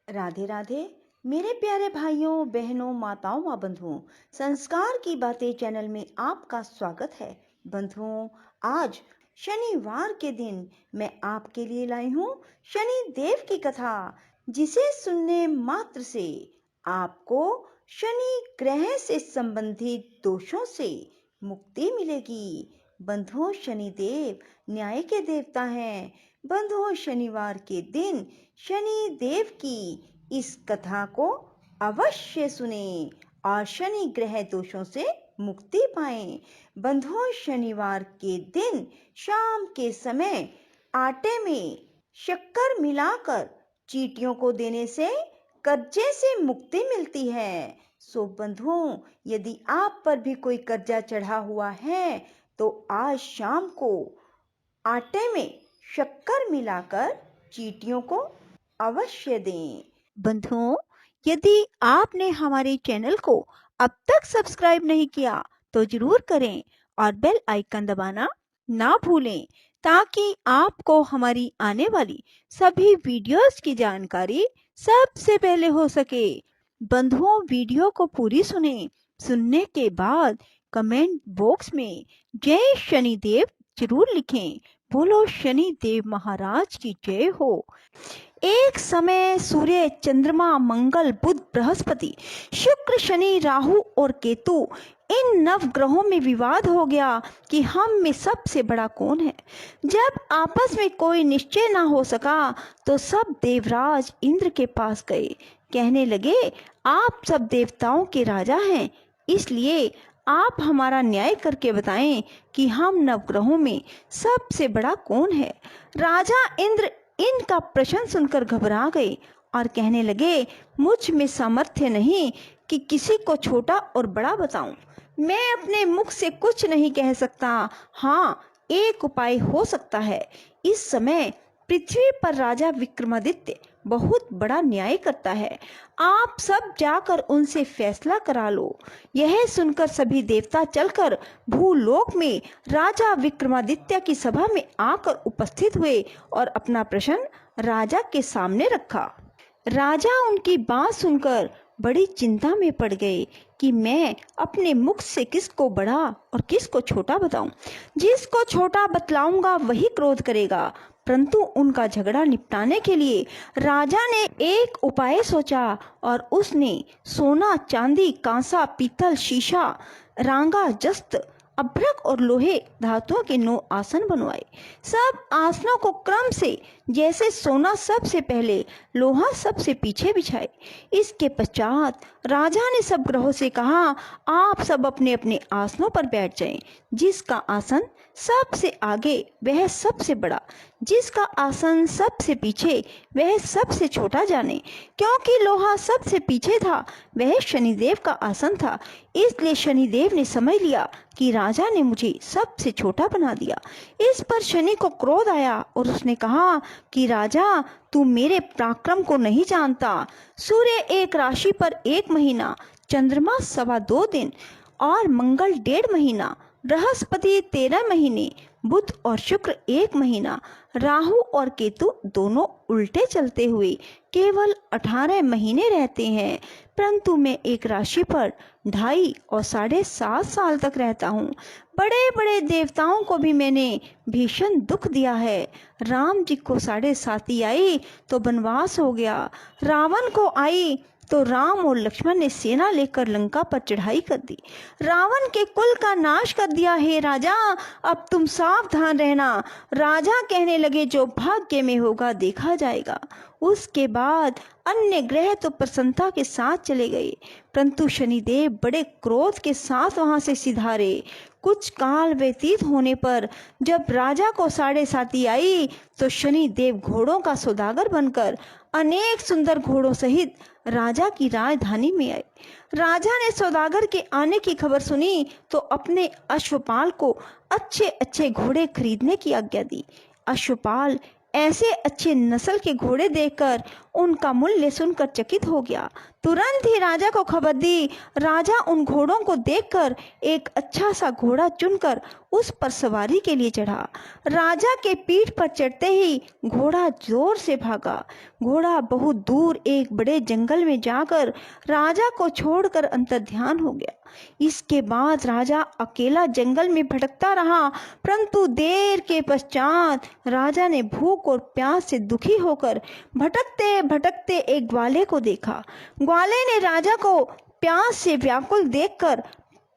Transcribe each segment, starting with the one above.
राधे राधे। मेरे प्यारे भाइयों बहनों माताओं व बंधुओं, संस्कार की बातें चैनल में आपका स्वागत है। बंधुओं, आज शनिवार के दिन मैं आपके लिए लाई हूँ शनि देव की कथा, जिसे सुनने मात्र से आपको शनि ग्रह से संबंधित दोषों से मुक्ति मिलेगी। बंधुओं, शनि देव न्याय के देवता हैं। बंधुओं, शनिवार के दिन शनि देव की इस कथा को अवश्य सुने और शनि ग्रह दोषों से मुक्ति पाएं। बंधुओं, शनिवार के दिन शाम के समय आटे में शक्कर मिलाकर चींटियों को देने से कर्जे से मुक्ति मिलती है। सो बंधुओं, यदि आप पर भी कोई कर्जा चढ़ा हुआ है तो आज शाम को आटे में शक्कर मिलाकर चींटियों को अवश्य दें। बंधुओं, यदि आपने हमारे चैनल को अब तक सब्सक्राइब नहीं किया तो जरूर करें और बेल आइकन दबाना ना भूलें, ताकि आपको हमारी आने वाली सभी वीडियोस की जानकारी सबसे पहले हो सके। बंधुओं, वीडियो को पूरी सुने। सुनने के बाद कमेंट बॉक्स में जय शनिदेव जरूर लिखें। बोलो शनि देव महाराज की जय हो। एक समय सूर्य, चंद्रमा, मंगल, बुध, बृहस्पति, शुक्र, शनि, राहु और केतु, इन नव ग्रहों में विवाद हो गया कि हम में सबसे बड़ा कौन है। जब आपस में कोई निश्चय ना हो सका तो सब देवराज इंद्र के पास गए। कहने लगे, आप सब देवताओं के राजा हैं, इसलिए आप हमारा न्याय करके बताएं कि हम नवग्रहों में सबसे बड़ा कौन है। राजा इंद्र इनका प्रश्न सुनकर घबरा गए और कहने लगे, मुझ में सामर्थ्य नहीं कि किसी को छोटा और बड़ा बताऊं। मैं अपने मुख से कुछ नहीं कह सकता। हाँ, एक उपाय हो सकता है। इस समय पृथ्वी पर राजा विक्रमादित्य बहुत बड़ा न्याय करता है। आप सब जाकर उनसे फैसला करा लो। यह सुनकर सभी देवता चलकर भूलोक में राजा विक्रमादित्य की सभा में आकर उपस्थित हुए और अपना प्रश्न राजा के सामने रखा। राजा उनकी बात सुनकर बड़ी चिंता में पड़ गए कि मैं अपने मुख से किसको बड़ा और किसको छोटा बताऊं। जिसको छोटा बतलाऊंगा वही क्रोध करेगा। परंतु उनका झगड़ा निपटाने के लिए राजा ने एक उपाय सोचा और उसने सोना, चांदी, कांसा, पीतल, शीशा, रांगा, जस्त, अभ्रक और लोहे धातुओं के 9 आसन बनवाए। सब आसनों को क्रम से, जैसे सोना सबसे पहले, लोहा सबसे पीछे बिछाए। इसके पश्चात राजा ने सब ग्रहों से कहा, आप सब अपने अपने आसनों पर बैठ जाएं। जिसका आसन सबसे आगे वह सबसे बड़ा, जिसका आसन सबसे पीछे वह सबसे छोटा जाने। क्योंकि लोहा सबसे पीछे था, वह शनिदेव का आसन था, इसलिए शनिदेव ने समझ लिया कि राजा ने मुझे सबसे छोटा बना दिया। इस पर शनि को क्रोध आया और उसने कहा कि राजा, तू मेरे पराक्रम को नहीं जानता। सूर्य एक राशि पर 1 महीना, चंद्रमा 2.25 दिन और मंगल 1.5 महीना, बृहस्पति 13 महीने, बुध और शुक्र 1 महीना, राहु और केतु दोनों उल्टे चलते हुए केवल 18 महीने रहते हैं। परंतु मैं एक राशि पर 2.5 और 7.5 साल तक रहता हूँ। बड़े बड़े देवताओं को भी मैंने भीषण दुख दिया है। राम जी को 7.5 आई तो वनवास हो गया। रावण को आई तो राम और लक्ष्मण ने सेना लेकर लंका पर चढ़ाई कर दी। रावण के कुल का नाश कर दिया। हे राजा, अब तुम सावधान रहना। राजा कहने लगे, जो भाग्य में होगा देखा जाएगा। उसके बाद अन्य ग्रह तो प्रसन्नता के साथ चले गए, परंतु शनिदेव बड़े क्रोध के साथ वहां से सिधारे। कुछ काल व्यतीत होने पर जब राजा को 7.5 आई तो शनिदेव घोड़ों का सौदागर बनकर अनेक सुंदर घोड़ों सहित राजा की राजधानी में आए। राजा ने सौदागर के आने की खबर सुनी तो अपने अश्वपाल को अच्छे अच्छे घोड़े खरीदने की आज्ञा दी। अश्वपाल ऐसे अच्छे नस्ल के घोड़े देखकर उनका मूल्य सुनकर चकित हो गया तुरंत ही राजा को खबर दी। राजा उन घोड़ों को देखकर एक अच्छा सा घोड़ा चुनकर उस पर सवारी के लिए चढ़ा। राजा के पीठ पर चढ़ते ही घोड़ा जोर से भागा। घोड़ा बहुत दूर एक बड़े जंगल में जाकर राजा को छोड़कर अंतर्ध्यान हो गया। इसके बाद राजा अकेला जंगल में भटकता रहा, परंतु देर के पश्चात राजा ने भूख और प्यास से दुखी होकर भटकते भटकते एक ग्वाले को देखा। ग्वाले ने राजा को प्यास से व्याकुल देखकर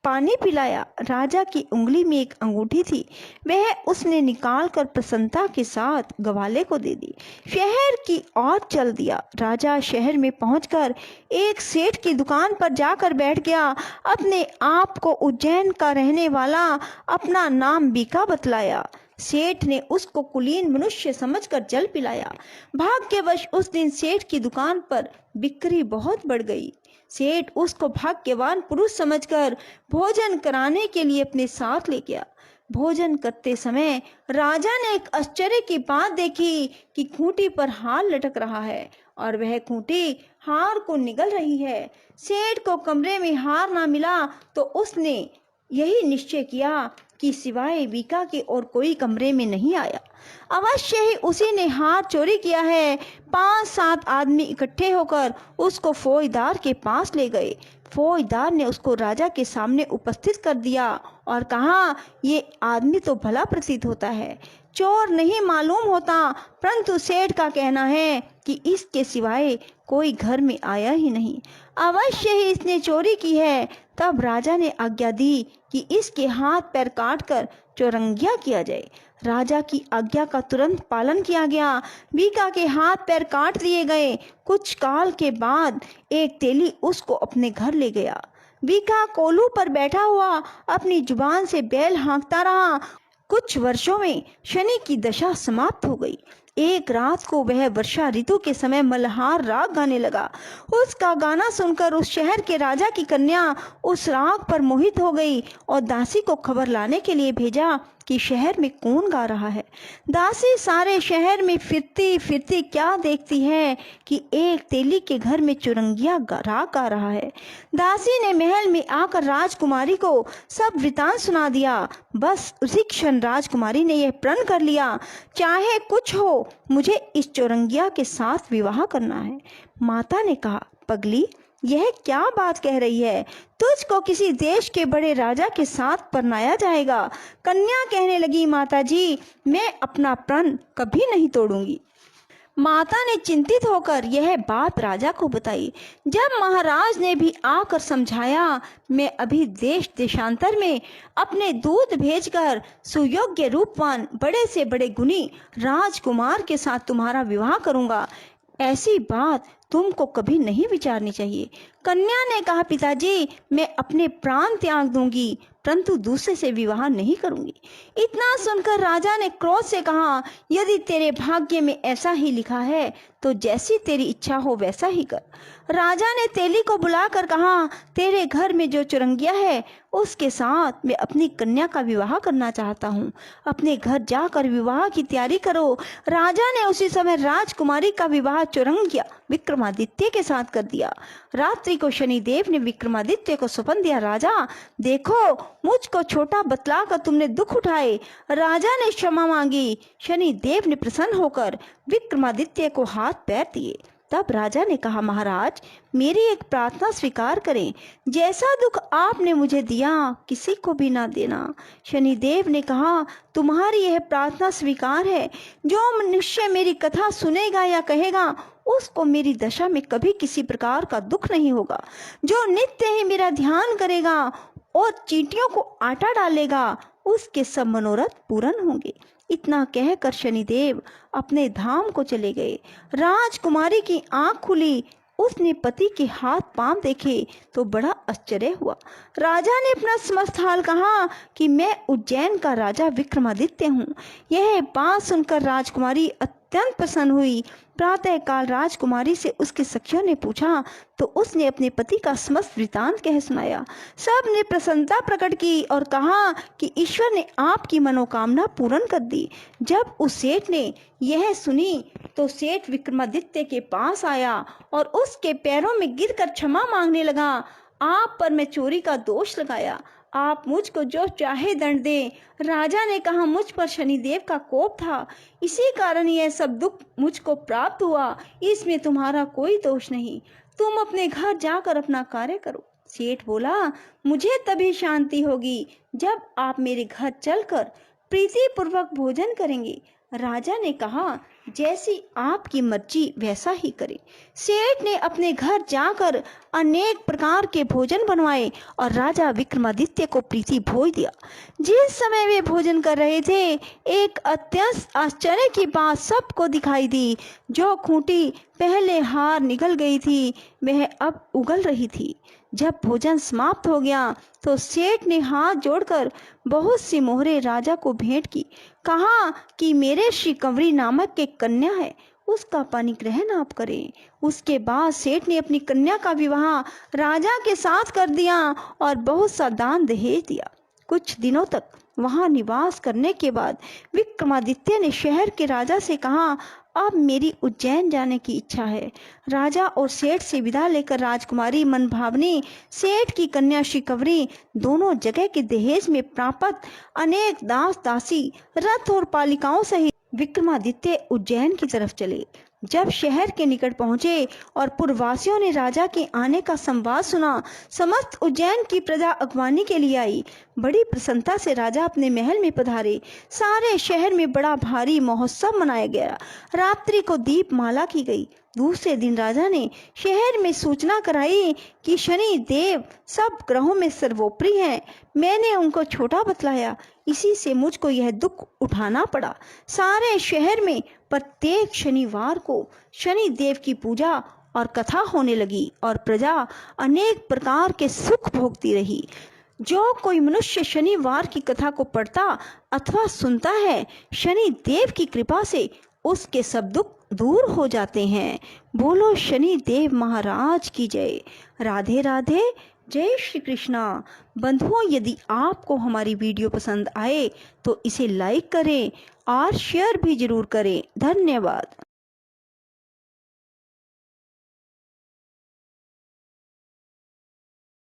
पानी पिलाया। राजा की उंगली में एक अंगूठी थी, वह उसने निकालकर प्रसन्नता के साथ ग्वाले को दे दी। शहर की ओर चल दिया। राजा शहर में पहुंचकर एक सेठ की दुकान पर जाकर बैठ गया। अपने आप को उज्जैन का रहने वाला अपना नाम बीका बतलाया। सेठ ने उसको कुलीन मनुष्य समझकर जल पिलाया। भाग्यवश उस दिन सेठ की दुकान पर बिक्री बहुत बढ़ गई। सेठ उसको भाग्यवान पुरुष समझकर भोजन कराने के लिए अपने साथ ले गया। भोजन करते समय राजा ने एक आश्चर्य की बात देखी कि खूंटी पर हार लटक रहा है और वह खूंटी हार को निगल रही है। सेठ को कमरे में हार ना मिला तो उसने यही निश्चय किया कि सिवाय बीका के और कोई कमरे में नहीं आया। अवश्य ही उसी ने हार चोरी किया है। 5-7 आदमी इकट्ठे होकर उसको फौजदार के पास ले गए। फौजदार ने उसको राजा के सामने उपस्थित कर दिया और कहा, ये आदमी तो भला प्रतीत होता है, चोर नहीं मालूम होता, परंतु सेठ का कहना है कि इसके सिवाय कोई घर में आया ही नहीं। अवश्य ही इसने चोरी की है। तब राजा ने आज्ञा दी कि इसके हाथ पैर काटकर चौरंगिया किया जाए। राजा की आज्ञा का तुरंत पालन किया गया। बीका के हाथ पैर काट दिए गए। कुछ काल के बाद एक तेली उसको अपने घर ले गया। बीका कोलू पर बैठा हुआ अपनी जुबान से बैल हाँकता रहा। कुछ वर्षों में शनि की दशा समाप्त हो गई। एक रात को वह वर्षा ऋतु के समय मल्हार राग गाने लगा। उसका गाना सुनकर उस शहर के राजा की कन्या उस राग पर मोहित हो गई और दासी को खबर लाने के लिए भेजा कि शहर में कौन गा रहा है। दासी सारे शहर में फिरती फिरती क्या देखती है कि एक तेली के घर में चुरंगिया राग गा रहा है। दासी ने महल में आकर राजकुमारी को सब वृतांत सुना दिया। बस उसी क्षण राजकुमारी ने यह प्रण कर लिया, चाहे कुछ हो, मुझे इस चौरंगिया के साथ विवाह करना है। माता ने कहा, पगली, यह क्या बात कह रही है? तुझको किसी देश के बड़े राजा के साथ परनाया जाएगा। कन्या कहने लगी, माताजी, मैं अपना प्रण कभी नहीं तोड़ूंगी। माता ने चिंतित होकर यह बात राजा को बताई। जब महाराज ने भी आकर समझाया, मैं अभी देश देशांतर में अपने दूत भेजकर सुयोग्य रूपवान बड़े से बड़े गुणी राजकुमार के साथ तुम्हारा विवाह करूंगा। ऐसी बात तुमको कभी नहीं विचारनी चाहिए। कन्या ने कहा, पिताजी, मैं अपने प्राण त्याग दूंगी, परंतु दूसरे से विवाह नहीं करूंगी। इतना सुनकर राजा ने क्रोध से कहा, यदि तेरे भाग्य में ऐसा ही लिखा है तो जैसी तेरी इच्छा हो वैसा ही कर। राजा ने तेली को बुलाकर कहा, तेरे घर में जो चुरंगिया है उसके साथ मैं अपनी कन्या का विवाह करना चाहता हूँ। अपने घर जाकर विवाह की तैयारी करो। राजा ने उसी समय राजकुमारी का विवाह चुरंगिया विक्रमादित्य के साथ कर दिया। रात्रि को शनिदेव ने विक्रमादित्य को सौंप दिया, राजा देखो, मुझको छोटा बतलाकर तुमने दुख उठाए। राजा ने क्षमा मांगी। शनिदेव ने प्रसन्न होकर विक्रमादित्य को हाथ पैर दिए। तब राजा ने कहा, महाराज, मेरी एक प्रार्थना स्वीकार करें। जैसा दुख आपने मुझे दिया किसी को भी ना देना। शनिदेव ने कहा, तुम्हारी यह प्रार्थना स्वीकार है। जो मनुष्य मेरी कथा सुनेगा या कहेगा उसको मेरी दशा में कभी किसी प्रकार का दुख नहीं होगा। जो नित्य ही मेरा ध्यान करेगा और चींटियों को आटा डालेगा उसके सब मनोरथ पूर्ण होंगे। इतना कहकर शनिदेव अपने धाम को चले गए। राजकुमारी की आंख खुली। उसने पति के हाथ पांव देखे तो बड़ा आश्चर्य हुआ। राजा ने अपना समस्त हाल कहा कि मैं उज्जैन का राजा विक्रमादित्य हूँ। यह बात सुनकर राजकुमारी अत्यंत प्रसन्न हुई। प्रातः काल राजकुमारी से उसके सखियों ने पूछा तो उसने अपने पति का समस्त वृतांत कह सुनाया। सब ने प्रसन्नता प्रकट की और कहा कि ईश्वर ने आपकी मनोकामना पूर्ण कर दी। जब उस सेठ ने यह सुनी तो सेठ विक्रमादित्य के पास आया और उसके पैरों में गिरकर क्षमा मांगने लगा। आप पर मैं चोरी का दोष लगाया, आप मुझको जो चाहे दंड दें। राजा ने कहा, मुझ पर शनिदेव का कोप था, इसी कारण यह सब दुख मुझको प्राप्त हुआ, इसमें तुम्हारा कोई दोष नहीं। तुम अपने घर जाकर अपना कार्य करो। सेठ बोला, मुझे तभी शांति होगी जब आप मेरे घर चलकर प्रीतिपूर्वक भोजन करेंगे। राजा ने कहा, जैसी आपकी मर्जी वैसा ही करें। सेठ ने अपने घर जाकर अनेक प्रकार के भोजन बनवाए और राजा विक्रमादित्य को प्रीति भोज दिया। जिस समय वे भोजन कर रहे थे, एक अत्यंत आश्चर्य की बात सबको दिखाई दी। जो खूंटी पहले हार निकल गई थी, वह अब उगल रही थी। जब भोजन समाप्त हो गया तो सेठ ने हाथ जोड़कर बहुत सी मोहरें राजा को भेंट की। कहा कि मेरे श्री कंवरी नामक एक कन्या है, उसका पाणिग्रहण आप करें। उसके बाद सेठ ने अपनी कन्या का विवाह राजा के साथ कर दिया और बहुत सा दान दहेज दिया। कुछ दिनों तक वहां निवास करने के बाद विक्रमादित्य ने शहर के राजा से कहा, अब मेरी उज्जैन जाने की इच्छा है। राजा और सेठ से विदा लेकर राजकुमारी मनभावनी, सेठ की कन्या श्री कंवरी दोनों जगह के दहेज में प्राप्त अनेक दास दासी, रथ और पालिकाओं सहित विक्रमादित्य उज्जैन की तरफ चले। जब शहर के निकट पहुंचे और पुरवासियों ने राजा के आने का संवाद सुना, समस्त उज्जैन की प्रजा अगवानी के लिए आई। बड़ी प्रसन्नता से राजा अपने महल में पधारे। सारे शहर में बड़ा भारी महोत्सव मनाया गया। रात्रि को दीपमाला की गई। दूसरे दिन राजा ने शहर में सूचना कराई कि शनि देव सब ग्रहों में सर्वोपरि हैं। मैंने उनको छोटा बतलाया, इसी से मुझको यह दुख उठाना पड़ा। सारे शहर में प्रत्येक शनिवार को शनि देव की पूजा और कथा होने लगी और प्रजा अनेक प्रकार के सुख भोगती रही। जो कोई मनुष्य शनिवार की कथा को पढ़ता अथवा सुनता है, शनि देव की कृपा से उसके सब दुख दूर हो जाते हैं। बोलो शनि देव महाराज की जय। राधे राधे, जय श्री कृष्णा। बंधुओं, यदि आपको हमारी वीडियो पसंद आए तो इसे लाइक करें और शेयर भी जरूर करें। धन्यवाद।